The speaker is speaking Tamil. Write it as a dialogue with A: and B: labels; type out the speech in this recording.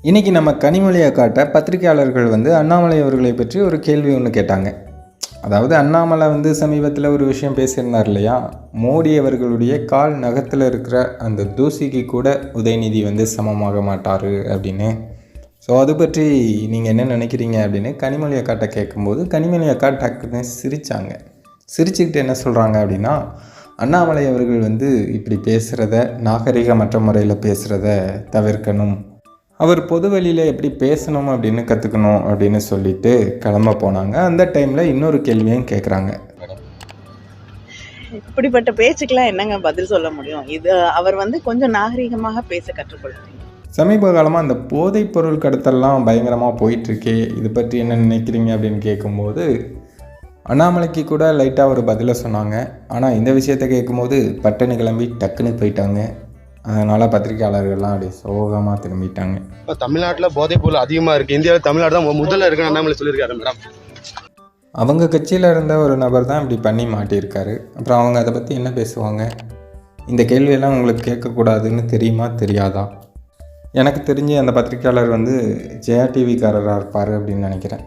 A: இன்றைக்கி நம்ம கனிமொழி அக்காட்ட பத்திரிகையாளர்கள் அண்ணாமலை அவர்களை பற்றி ஒரு கேள்வி ஒன்று கேட்டாங்க. அதாவது அண்ணாமலை சமீபத்தில் ஒரு விஷயம் பேசியிருந்தார் இல்லையா, மோடி அவர்களுடைய கால் நகத்தில் இருக்கிற அந்த தூசிக்கு கூட உதயநிதி சமமாக மாட்டார் அப்படின்னு. ஸோ அது பற்றி நீங்கள் என்ன நினைக்கிறீங்க அப்படின்னு கனிமொழி அக்காட்ட கேட்கும்போது கனிமொழி அக்கா டக்குன்னு சிரித்தாங்க. சிரிச்சுக்கிட்டு என்ன சொல்கிறாங்க அப்படின்னா, அண்ணாமலை அவர்கள் இப்படி பேசுகிறத, நாகரிகமற்ற முறையில் பேசுகிறத தவிர்க்கணும், அவர் பொது வழியில் எப்படி பேசணும் அப்படின்னு கற்றுக்கணும் அப்படின்னு சொல்லிட்டு கிளம்ப போனாங்க. அந்த டைமில் இன்னொரு கேள்வியும் கேட்குறாங்க.
B: இப்படிப்பட்ட பேச்சுக்கெல்லாம் என்னங்க பதில் சொல்ல முடியும்? இது அவர் கொஞ்சம் நாகரிகமாக பேச கற்றுக்கொள்ளுங்க.
A: சமீப காலமாக அந்த போதைப் பொருள் கடத்தல்லாம் பயங்கரமாக போயிட்டுருக்கே, இது பற்றி என்ன நினைக்கிறீங்க அப்படின்னு கேட்கும்போது அண்ணாமலைக்கு கூட லைட்டாக ஒரு பதிலை சொன்னாங்க. ஆனால் இந்த விஷயத்தை கேட்கும்போது பட்டுன்னு கிளம்பி டக்குன்னு போயிட்டாங்க. அதனால் பத்திரிகையாளர்கள்லாம் அப்படியே சோகமாக திரும்பிட்டாங்க.
C: இப்போ தமிழ்நாட்டில் போதைப் பொருள் அதிகமாக இருக்குது. இந்தியாவில் தமிழ்நாடு தான் முதல்ல இருக்குன்னு அண்ணாமலை சொல்லியிருக்காரு மேடம்.
A: அவங்க கட்சியில் இருந்த ஒரு நபர் தான் இப்படி பண்ணி மாட்டியிருக்காரு. அப்புறம் அவங்க அதை பற்றி என்ன பேசுவாங்க? இந்த கேள்வியெல்லாம் உங்களுக்கு கேட்கக்கூடாதுன்னு தெரியுமா தெரியாதா? எனக்கு தெரிஞ்சு அந்த பத்திரிகையாளர் ஜெயா டிவிக்காரராக இருப்பார் அப்படின்னு நினைக்கிறேன்.